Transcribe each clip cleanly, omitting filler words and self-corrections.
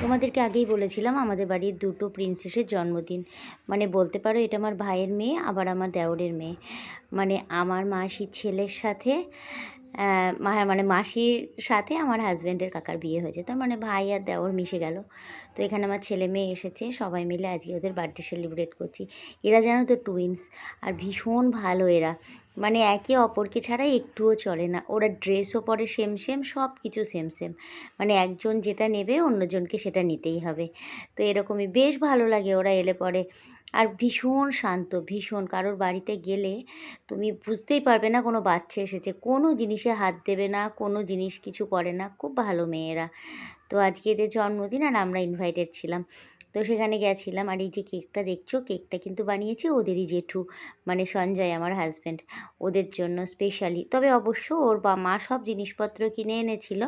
তোমাদেরকে আগেই বলেছিলাম আমাদের বাড়ির দুটো প্রিন্সেসের জন্মদিন। মানে বলতে পারো এটা আমার ভাইয়ের মেয়ে, আবার আমার দেওরের মেয়ে। মানে আমার মাসির ছেলের সাথে মানে মাসির সাথে আমার হাজব্যান্ডের কাকার বিয়ে হয়েছে, তার মানে ভাই আর দেওর মিশে গেল। তো এখানে আমার ছেলে মেয়ে এসেছে, সবাই মিলে আজকে ওদের বার্থডে সেলিব্রেট করছি। এরা জানো তো টুইন্স, আর ভীষণ ভালো এরা। মানে একে অপরকে ছাড়া একটুও চলে না। ওরা ড্রেসও পরে সেম সেম, সব কিছু সেম সেম। মানে একজন যেটা নেবে অন্যজনকে সেটা নিতেই হবে। তো এরকমই বেশ ভালো লাগে ওরা এলে পরে। আর ভীষণ শান্ত, ভীষণ। কারোর বাড়িতে গেলে তুমি বুঝতেই পারবে না কোনো বাচ্চা এসেছে। কোনো জিনিসে হাত দেবে না, কোনো জিনিস কিছু করে না। খুব ভালো মেয়েরা। তো আজকে এদের জন্মদিন আর আমরা ইনভাইটেড ছিলাম। তো সেখানে গেছিলাম। আর এই যে কেকটা দেখছো, কেকটা কিন্তু বানিয়েছে ওদেরই জেঠু, মানে সঞ্জয় আমার হাজব্যান্ড, ওদের জন্য স্পেশালি। তবে অবশ্য ওর মা সব জিনিসপত্র কিনে এনেছিল,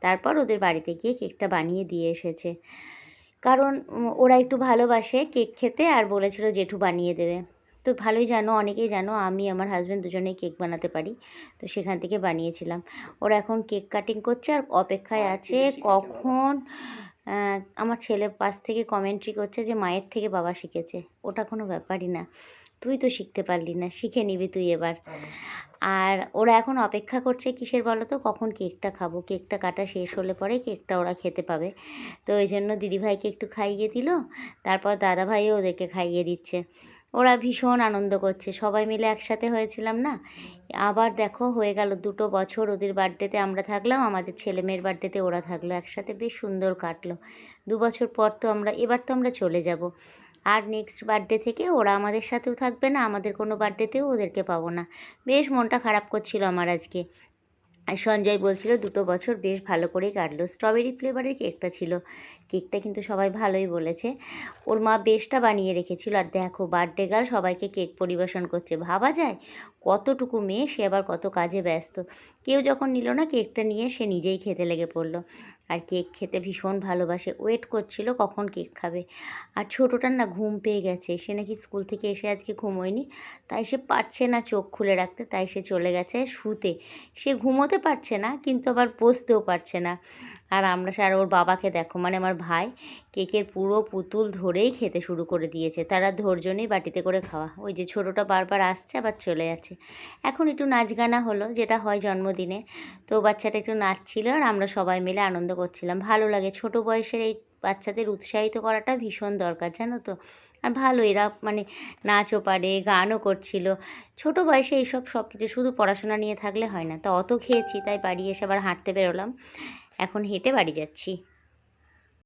তারপর ওদের বাড়িতে গিয়ে কেকটা বানিয়ে দিয়ে এসেছে। কারণ ওরা একটু ভালোবাসে কেক খেতে, আর বলেছিল জেঠু বানিয়ে দেবে। তো ভালোই জানো, অনেকেই জানো আমি আমার হাজব্যান্ড দুজনেই কেক বানাতে পারি। তো সেখান থেকে বানিয়েছিলাম। ওরা এখন কেক কাটিং করছে আর অপেক্ষায় আছে কখন আমার ছেলে পাশ থেকে কমেন্ট্রি করছে যে মায়ের থেকে বাবা শিখেছে। ওটা কোনো ব্যাপারই না, তুই তো শিখতে পারলি না, শিখে নিবি তুই এবার। আর ওরা এখন অপেক্ষা করছে কিসের বলো তো, কখন কেকটা খাবো। কেকটা কাটা শেষ হলে পরে কেকটা ওরা খেতে পাবে। তো ওই জন্য দিদিভাইকে একটু খাইয়ে দিল, তারপর দাদাভাইও ওদেরকে খাইয়ে দিচ্ছে। ওরা ভীষণ আনন্দ করছে, সবাই মিলে একসাথে হয়েছিলাম না। আবার দেখো হয়ে গেল 2 বছর, ওদের বার্থডেতে আমরা থাকলাম, আমাদের ছেলে মেয়ের বার্থডেতে ওরা থাকলো একসাথে, বেশ সুন্দর কাটলো। 2 বছর পর তো এবার তো আমরা চলে যাব। আর নেক্সট বার্থডে থেকে ওরা আমাদের সাথেও থাকবে না, আমাদের কোনো বার্থডেতেও ওদেরকে পাবো না। বেশ মনটা খারাপ করছিল আমার আজকে। আর সঞ্জয় বলছিল 2 বছর বেশ ভালো করেই কাটলো। স্ট্রবেরি ফ্লেভারের কেকটা ছিল। কেকটা কিন্তু সবাই ভালোই বলেছে। ওর মা বেশটা বানিয়ে রেখেছিল। আর দেখো বার্থডে গার্ল সবাইকে কেক পরিবেশন করছে। ভাবা যায় কতটুকু মেয়ে, সে আবার কত কাজে ব্যস্ত। কেউ যখন নিল না কেকটা নিয়ে সে নিজেই খেতে লেগে পড়লো। আর কেক খেতে ভীষণ ভালোবাসে, ওয়েট করছিল কখন কেক খাবে। আর ছোটোটার না ঘুম পেয়ে গেছে, সে নাকি স্কুল থেকে এসে আজকে ঘুমোয়নি, তাই সে পারছে না চোখ খুলে রাখতে, তাই সে চলে গেছে শুতে। সে ঘুমোতে পারছে না কিন্তু আবার বসতেও পারছে না। আর আর ওর বাবাকে দেখো, মানে আমার ভাই কেকের পুরো পুতুল ধরেই খেতে শুরু করে দিয়েছে। তারা ধৈর্য নেই বাটিতে করে খাওয়া। ওই যে ছোটোটা বারবার আসছে আবার চলে যাচ্ছে। এখন একটু নাচ গানা হলো, যেটা হয় জন্মদিনে। তো বাচ্চাটা একটু নাচছিল আর আমরা সবাই মিলে আনন্দ করছিলাম। ভালো লাগে ছোট বয়সের এই বাচ্চাদের উৎসাহিত করাটা ভীষণ দরকার, জানো তো। আর ভালো এরা, মানে নাচও পারে, গানও করছিল। ছোট বয়সে এইসব সব কিছু, শুধু পড়াশোনা নিয়ে থাকলে হয় না। তো অত খেয়েছি, তাই বাড়ি এসে আবার হাঁটতে বেরোলাম। এখন হেঁটে বাড়ি যাচ্ছি।